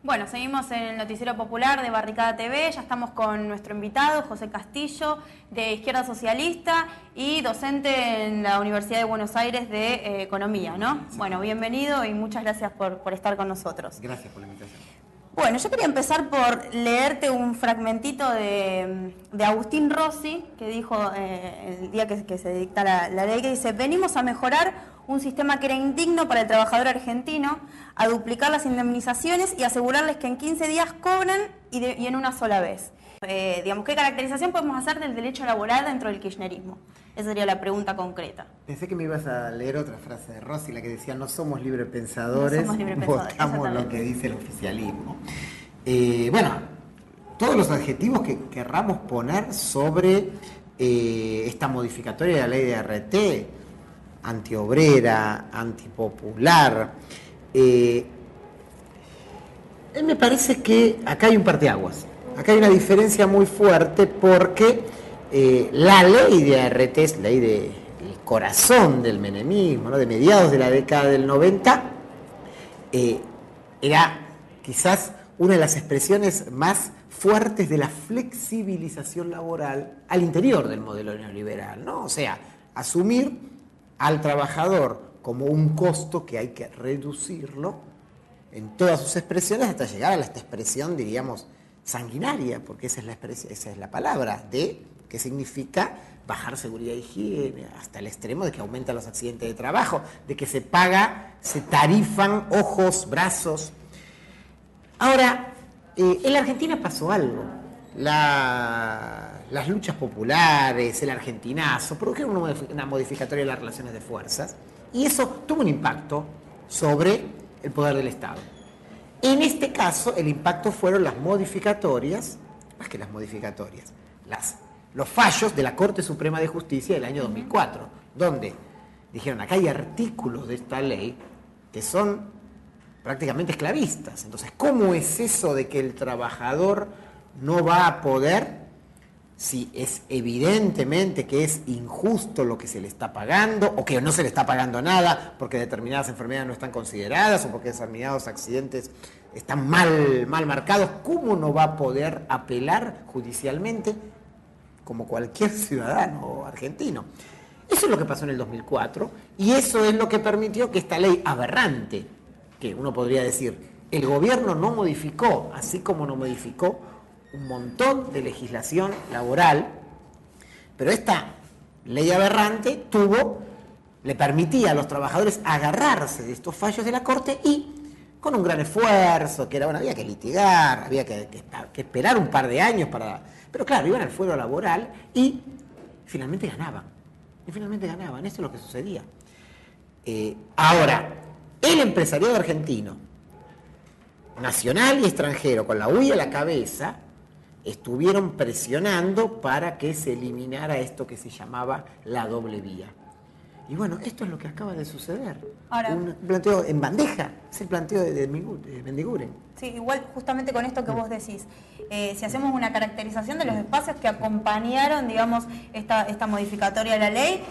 Bueno, seguimos en el Noticiero Popular de Barricada TV, ya estamos con nuestro invitado, José Castillo, de Izquierda Socialista y docente en la Universidad de Buenos Aires de Economía, ¿no? Sí. Bueno, bienvenido y muchas gracias por estar con nosotros. Gracias por la invitación. Bueno, yo quería empezar por leerte un fragmentito de Agustín Rossi, que dijo el día que se dicta la ley, que dice: venimos a mejorar un sistema que era indigno para el trabajador argentino, a duplicar las indemnizaciones y asegurarles que en 15 días cobran y en una sola vez. Digamos, ¿qué caracterización podemos hacer del derecho laboral dentro del kirchnerismo? Esa sería la pregunta concreta. Pensé que me ibas a leer otra frase de Rossi, la que decía: no somos librepensadores, votamos lo que dice el oficialismo. Bueno, todos los adjetivos que querramos poner sobre esta modificatoria de la ley de RT, antiobrera, antipopular, me parece que acá hay un parteaguas. Acá hay una diferencia muy fuerte porque la ley de ART es ley del corazón del menemismo, ¿no? De mediados de la década del 90, era quizás una de las expresiones más fuertes de la flexibilización laboral al interior del modelo neoliberal, ¿no? O sea, asumir al trabajador como un costo que hay que reducirlo en todas sus expresiones hasta llegar a esta expresión, diríamos, sanguinaria, porque esa es la palabra, de que significa bajar seguridad e higiene, hasta el extremo de que aumentan los accidentes de trabajo, de que se tarifan ojos, brazos. Ahora, en la Argentina pasó algo. Las luchas populares, el argentinazo, produjeron una modificatoria de las relaciones de fuerzas, y eso tuvo un impacto sobre el poder del Estado. En este caso, el impacto fueron las modificatorias, más que las modificatorias, los fallos de la Corte Suprema de Justicia del año 2004, donde dijeron: acá hay artículos de esta ley que son prácticamente esclavistas. Entonces, ¿cómo es eso de que el trabajador no va a poder, si es evidentemente que es injusto lo que se le está pagando, o que no se le está pagando nada porque determinadas enfermedades no están consideradas o porque determinados accidentes están mal marcados? ¿Cómo no va a poder apelar judicialmente como cualquier ciudadano argentino? Eso es lo que pasó en el 2004, y eso es lo que permitió que esta ley aberrante, que uno podría decir, el gobierno no modificó, así como no modificó un montón de legislación laboral, pero esta ley aberrante le permitía a los trabajadores agarrarse de estos fallos de la Corte, y con un gran esfuerzo, que era, bueno, había que litigar, había que esperar un par de años pero claro, iban al fuero laboral y finalmente ganaban. Eso es lo que sucedía. Ahora, el empresariado argentino, nacional y extranjero, con la UI a la cabeza, estuvieron presionando para que se eliminara esto que se llamaba la doble vía. Y bueno, esto es lo que acaba de suceder. Ahora, un planteo en bandeja, es el planteo de Mendiguren. Sí, igual justamente con esto que vos decís, si hacemos una caracterización de los espacios que acompañaron, digamos, esta modificatoria de la ley,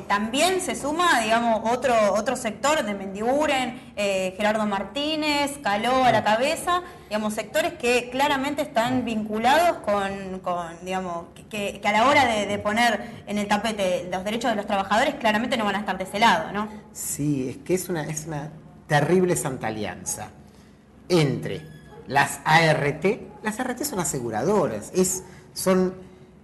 también se suma, digamos, otro sector de Mendiguren, Gerardo Martínez, Caló a la cabeza, digamos, sectores que claramente están vinculados con digamos, que a la hora de poner en el tapete los derechos de los trabajadores, claramente no van a estar de ese lado, ¿no? Sí, es que es una terrible santa alianza entre las ART. Las ART son aseguradoras, son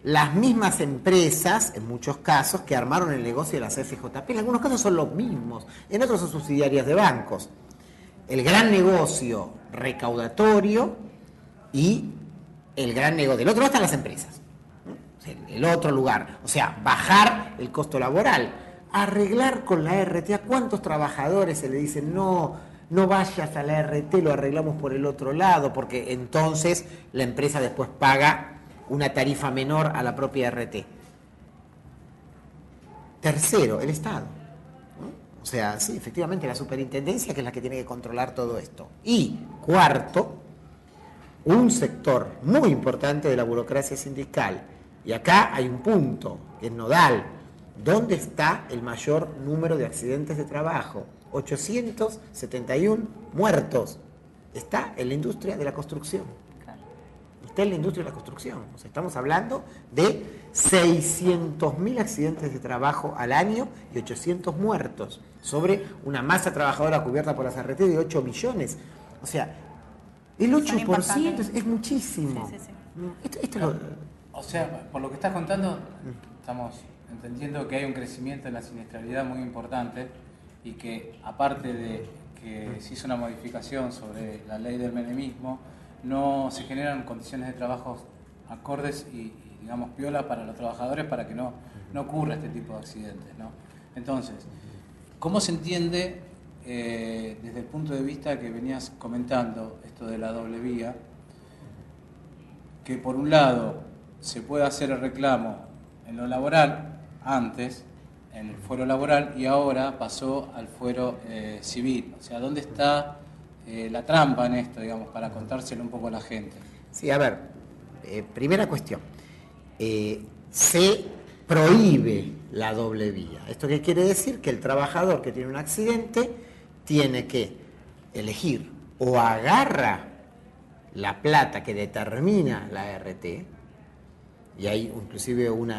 las mismas empresas, en muchos casos, que armaron el negocio de las FJP. En algunos casos son los mismos, en otros son subsidiarias de bancos. El gran negocio recaudatorio y el gran negocio. Del otro lado están las empresas, ¿no? El otro lugar, o sea, bajar el costo laboral, arreglar con la ART. ¿A cuántos trabajadores se le dice no vayas a la ART, lo arreglamos por el otro lado? Porque entonces la empresa después paga una tarifa menor a la propia ART. Tercero, el Estado, ¿no? O sea, sí, efectivamente, la superintendencia, que es la que tiene que controlar todo esto. Y cuarto, un sector muy importante de la burocracia sindical. Y acá hay un punto que es nodal. ¿Dónde está el mayor número de accidentes de trabajo? 871 muertos está en la industria de la construcción. Claro. Está en la industria de la construcción. O sea, estamos hablando de 600.000 accidentes de trabajo al año y 800 muertos sobre una masa trabajadora cubierta por las ART de 8 millones. O sea, el 8% es muchísimo. Sí, sí, sí. Esto O sea, por lo que estás contando, estamos entendiendo que hay un crecimiento en la siniestralidad muy importante y que aparte de que se hizo una modificación sobre la ley del menemismo, no se generan condiciones de trabajo acordes y digamos, piola para los trabajadores para que no ocurra este tipo de accidentes, ¿no? Entonces, ¿cómo se entiende desde el punto de vista que venías comentando, esto de la doble vía, que por un lado se puede hacer el reclamo en lo laboral, antes, en el fuero laboral, y ahora pasó al fuero civil? O sea, ¿dónde está la trampa en esto, digamos, para contárselo un poco a la gente? Sí, a ver, primera cuestión. Se prohíbe la doble vía. ¿Esto qué quiere decir? Que el trabajador que tiene un accidente tiene que elegir o agarra la plata que determina la ART, y hay inclusive un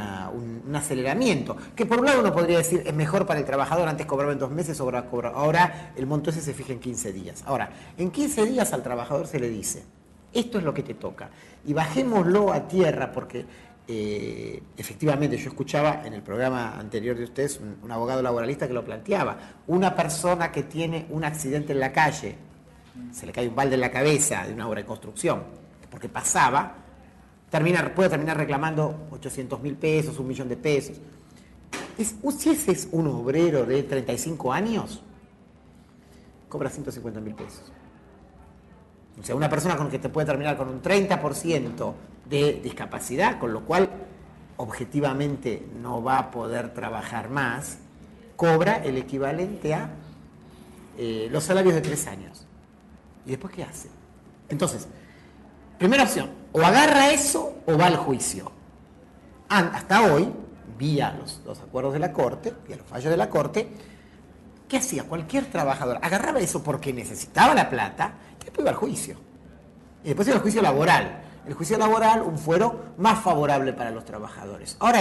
aceleramiento, que por un lado uno podría decir es mejor para el trabajador, antes cobraba en 2 meses, ahora el monto ese se fija en 15 días. Ahora, en 15 días al trabajador se le dice, esto es lo que te toca, y bajémoslo a tierra, porque efectivamente yo escuchaba en el programa anterior de ustedes un abogado laboralista que lo planteaba, una persona que tiene un accidente en la calle, se le cae un balde en la cabeza de una obra de construcción, porque pasaba, puede terminar reclamando 800.000 pesos, 1.000.000 de pesos. Si ese es un obrero de 35 años, cobra 150.000 pesos. O sea, una persona con que te puede terminar con un 30% de discapacidad, con lo cual objetivamente no va a poder trabajar más, cobra el equivalente a los salarios de 3 años. ¿Y después qué hace? Entonces, primera opción, o agarra eso o va al juicio. Hasta hoy, vía los acuerdos de la Corte, vía los fallos de la Corte, ¿qué hacía? Cualquier trabajador agarraba eso porque necesitaba la plata y después iba al juicio. Y después iba al juicio laboral. El juicio laboral, un fuero más favorable para los trabajadores. Ahora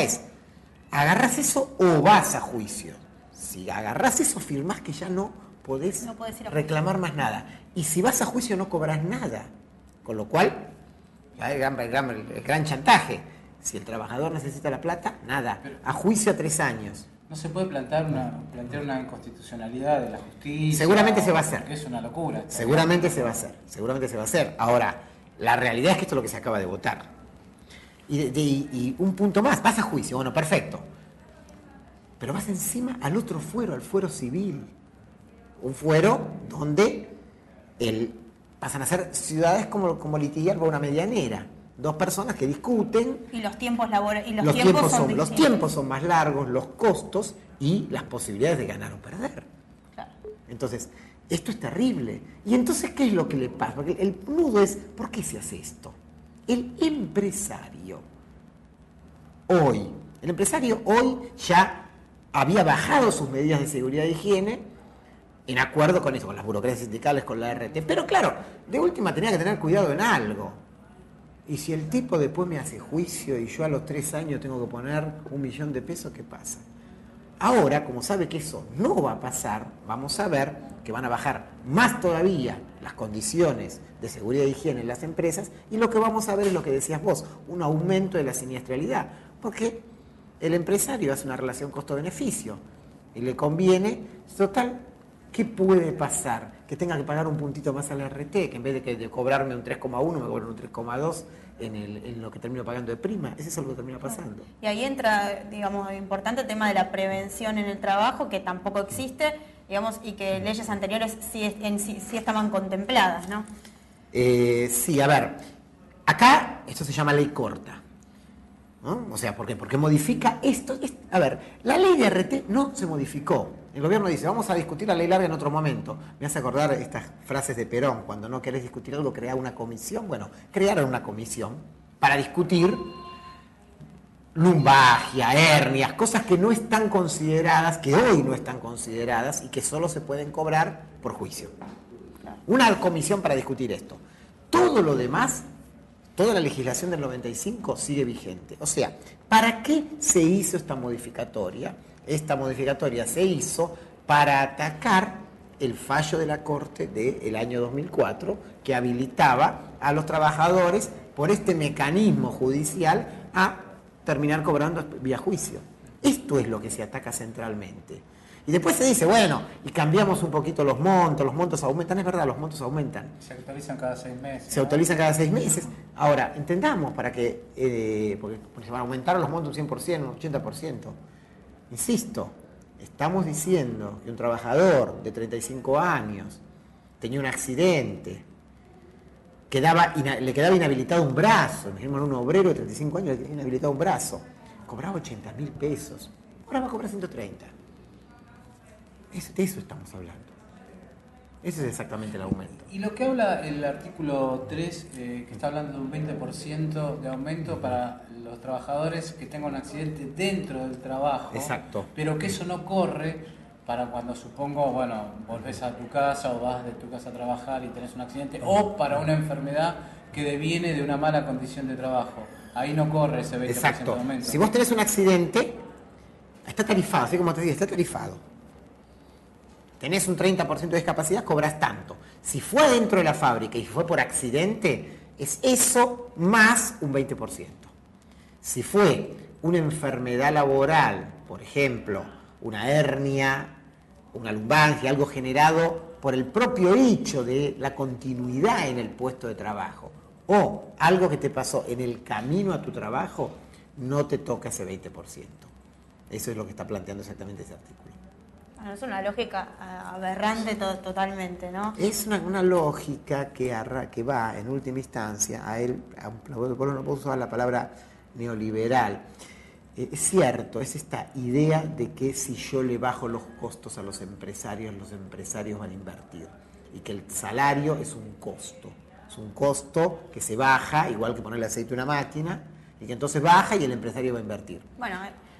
¿agarras eso o vas a juicio? Si agarras eso, firmás que ya no podés reclamar más nada. Y si vas a juicio no cobras nada. Con lo cual, el gran chantaje. Si el trabajador necesita la plata, nada. A juicio a 3 años. ¿No se puede plantear una inconstitucionalidad de la justicia? Seguramente se va a hacer. Es una locura. Seguramente se va a hacer. Ahora, la realidad es que esto es lo que se acaba de votar. Y un punto más, vas a juicio, bueno, perfecto. Pero vas encima al otro fuero, al fuero civil. Un fuero donde pasan a ser ciudades como litigar por una medianera. 2 personas que discuten. Y los tiempos laborales. Los tiempos son más largos, los costos y las posibilidades de ganar o perder. Claro. Entonces, esto es terrible. Y entonces, ¿qué es lo que le pasa? Porque el nudo es, ¿por qué se hace esto? El empresario hoy ya había bajado sus medidas de seguridad e higiene en acuerdo con eso, con las burocracias sindicales, con la ART. Pero claro, de última tenía que tener cuidado en algo. Y si el tipo después me hace juicio y yo a los 3 años tengo que poner 1.000.000 de pesos, ¿qué pasa? Ahora, como sabe que eso no va a pasar, vamos a ver que van a bajar más todavía las condiciones de seguridad e higiene en las empresas, y lo que vamos a ver es lo que decías vos, un aumento de la siniestralidad, porque el empresario hace una relación costo-beneficio y le conviene, total, ¿qué puede pasar? Que tenga que pagar un puntito más a la RT, que en vez de cobrarme un 3,1 me cobran un 3,2 en lo que termino pagando de prima. Eso es lo que termina pasando. Y ahí entra, digamos, importante el tema de la prevención en el trabajo, que tampoco existe, digamos, y que leyes anteriores sí estaban contempladas, ¿no? Sí, a ver, acá esto se llama ley corta, ¿no? O sea, ¿por qué? Porque modifica esto. A ver, la ley de RT no se modificó. El gobierno dice, vamos a discutir la ley larga en otro momento. Me hace acordar estas frases de Perón, cuando no querés discutir algo, crea una comisión. Bueno, crearon una comisión para discutir lumbalgia, hernias, cosas que no están consideradas, que hoy no están consideradas y que solo se pueden cobrar por juicio. una comisión para discutir esto. Todo lo demás, toda la legislación del 95 sigue vigente. O sea, ¿para qué se hizo esta modificatoria? Esta modificatoria se hizo para atacar el fallo de la Corte del año 2004 que habilitaba a los trabajadores por este mecanismo judicial a terminar cobrando vía juicio. Esto es lo que se ataca centralmente. Y después se dice, bueno, y cambiamos un poquito los montos aumentan. Es verdad, los montos aumentan. Se actualizan cada 6 meses. Se actualizan cada 6 meses. Ahora, entendamos para que, porque se van a aumentar los montos un 100%, un 80%. Insisto, estamos diciendo que un trabajador de 35 años tenía un accidente, le quedaba inhabilitado un brazo. Imaginemos un obrero de 35 años le quedaba inhabilitado un brazo. Cobraba 80.000 pesos. Ahora va a cobrar 130. De eso estamos hablando. Ese es exactamente el aumento. Y lo que habla el artículo 3, que está hablando de un 20% de aumento para los trabajadores que tengan un accidente dentro del trabajo. Exacto. Pero que eso no corre para cuando, supongo, bueno, volvés a tu casa o vas de tu casa a trabajar y tenés un accidente, o para una enfermedad que deviene de una mala condición de trabajo. Ahí no corre ese 20% Exacto. de aumento. Si vos tenés un accidente, está tarifado, así como te dije, está tarifado. Tenés un 30% de discapacidad, cobras tanto. Si fue dentro de la fábrica y fue por accidente, es eso más un 20%. Si fue una enfermedad laboral, por ejemplo, una hernia, una lumbalgia, algo generado por el propio hecho de la continuidad en el puesto de trabajo, o algo que te pasó en el camino a tu trabajo, no te toca ese 20%. Eso es lo que está planteando exactamente ese artículo. Bueno, es una lógica aberrante totalmente, ¿no? Es una lógica que va en última instancia no puedo usar la palabra neoliberal. Es cierto, es esta idea de que si yo le bajo los costos a los empresarios van a invertir. Y que el salario es un costo. Es un costo que se baja, igual que ponerle aceite a una máquina, y que entonces baja y el empresario va a invertir. Bueno,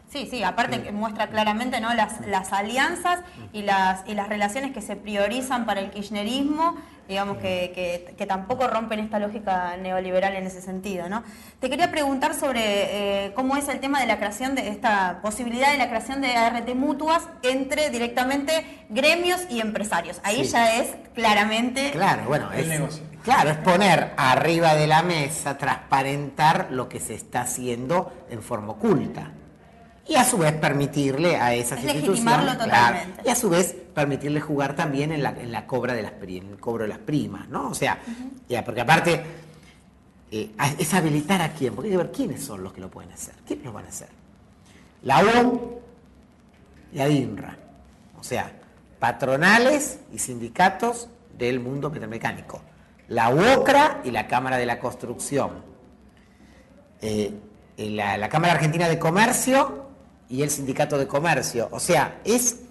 sí, aparte que muestra claramente, ¿no?, las alianzas y las relaciones que se priorizan para el kirchnerismo, digamos que tampoco rompen esta lógica neoliberal en ese sentido, ¿no? Te quería preguntar sobre cómo es el tema de la creación de esta posibilidad de la creación de ART mutuas entre directamente gremios y empresarios. Ahí Sí. ya es claramente... Claro, bueno, El negocio. Claro, es poner arriba de la mesa, transparentar lo que se está haciendo en forma oculta. Y a su vez permitirle a esas instituciones, legitimarlo totalmente. y a su vez permitirle jugar también en el cobro de las primas, ¿no? O sea, ya, porque aparte es habilitar a quién, porque hay que ver quiénes son los que lo pueden hacer, quiénes lo van a hacer. La UOM y ADINRA, o sea, patronales y sindicatos del mundo metalmecánico. La UOCRA y la Cámara de la Construcción. La Cámara Argentina de Comercio y el Sindicato de Comercio. O sea, es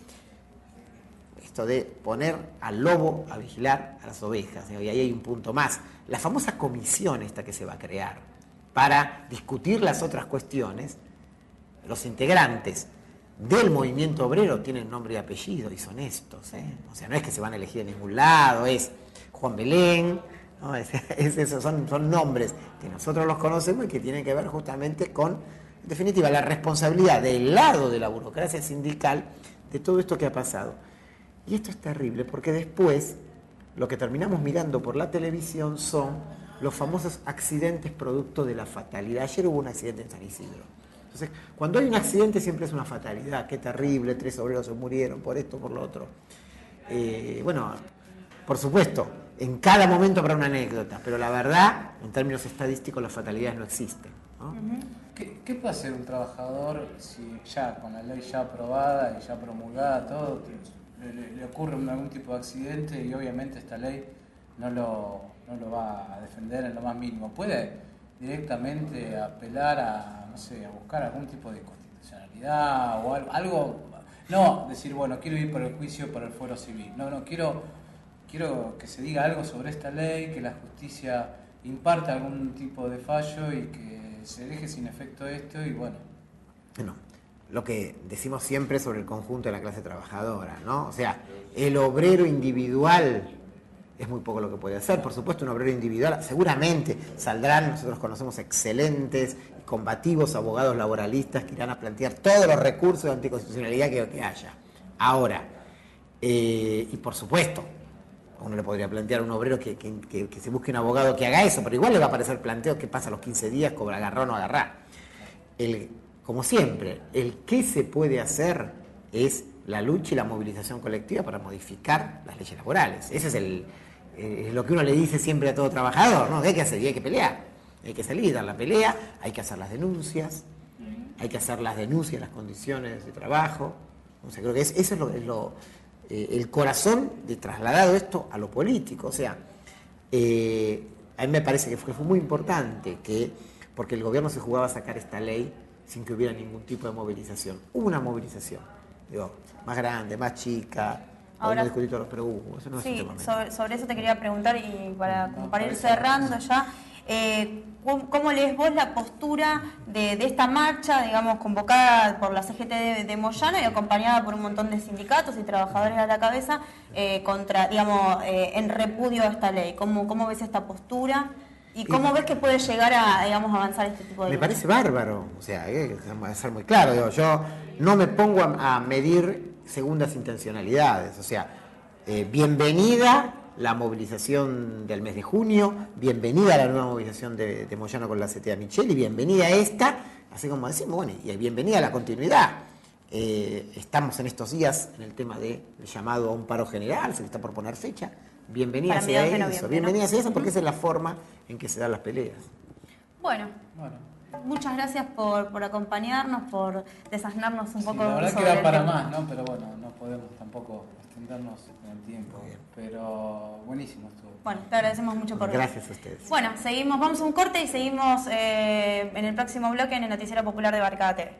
esto de poner al lobo a vigilar a las ovejas. Y ahí hay un punto más. La famosa comisión esta que se va a crear para discutir las otras cuestiones, los integrantes del movimiento obrero tienen nombre y apellido y son estos. O sea, no es que se van a elegir en ningún lado, es Juan Belén, ¿no? Esos son nombres que nosotros los conocemos y que tienen que ver justamente con, en definitiva, la responsabilidad del lado de la burocracia sindical de todo esto que ha pasado. Y esto es terrible porque después lo que terminamos mirando por la televisión son los famosos accidentes producto de la fatalidad. Ayer hubo un accidente en San Isidro. Entonces, cuando hay un accidente siempre es una fatalidad. Qué terrible, 3 obreros se murieron por esto, por lo otro. Bueno, por supuesto, en cada momento habrá una anécdota, pero la verdad, en términos estadísticos, las fatalidades no existen, ¿no? ¿Qué puede hacer un trabajador si ya con la ley ya aprobada y ya promulgada, todo, le ocurre algún tipo de accidente y obviamente esta ley no lo va a defender en lo más mínimo? ¿Puede directamente apelar a, no sé, a buscar algún tipo de constitucionalidad o algo? No decir, bueno, quiero ir por el juicio por el fuero civil. No, quiero que se diga algo sobre esta ley, que la justicia imparta algún tipo de fallo y que se deje sin efecto esto y bueno. Bueno, lo que decimos siempre sobre el conjunto de la clase trabajadora, ¿no? O sea, el obrero individual es muy poco lo que puede hacer. Por supuesto, un obrero individual, seguramente saldrán, nosotros conocemos excelentes, combativos abogados laboralistas que irán a plantear todos los recursos de anticonstitucionalidad que haya. Ahora, y por supuesto, uno le podría plantear a un obrero que se busque un abogado que haga eso, pero igual le va a aparecer planteo qué pasa a los 15 días, cobra agarrar o no agarrar. Como siempre, el qué se puede hacer es la lucha y la movilización colectiva para modificar las leyes laborales. Ese es lo que uno le dice siempre a todo trabajador, ¿no? ¿Qué hay que hacer? Y hay que pelear. Hay que salir, dar la pelea, hay que hacer las denuncias, las condiciones de trabajo. O sea, creo que eso es el corazón de trasladado esto a lo político. O sea, a mí me parece que fue muy importante porque el gobierno se jugaba a sacar esta ley sin que hubiera ningún tipo de movilización. Hubo una movilización, más grande, más chica, ahora discutir todos, pero hubo. Eso no es un tema sobre eso te quería preguntar y para ir cerrando ya. ¿Cómo lees vos la postura de esta marcha, digamos, convocada por la CGT de Moyano y acompañada por un montón de sindicatos y trabajadores a la cabeza, en repudio a esta ley? ¿Cómo ves esta postura? ¿Y cómo ves que puede llegar a, avanzar este tipo de Me lucha? parece bárbaro, o sea, hay que ser muy claro, yo no me pongo a medir segundas intencionalidades, o sea, bienvenida la movilización del mes de junio, bienvenida la nueva movilización de Moyano con la CTA Michel y bienvenida esta, así como decimos, bueno, y bienvenida a la continuidad. Estamos en estos días en el tema del llamado a un paro general, se le está por poner fecha. Bienvenida sea eso, bienvenida sea eso, porque esa es la forma en que se dan las peleas. Bueno. Muchas gracias por acompañarnos, por desasnarnos un poco. La verdad que era para más, ¿no? Pero bueno, no podemos tampoco extendernos en el tiempo. Pero buenísimo estuvo. Bueno, te agradecemos mucho por Gracias a ustedes. Bueno, seguimos, vamos a un corte y seguimos en el próximo bloque en el Noticiero Popular de Barricada TV.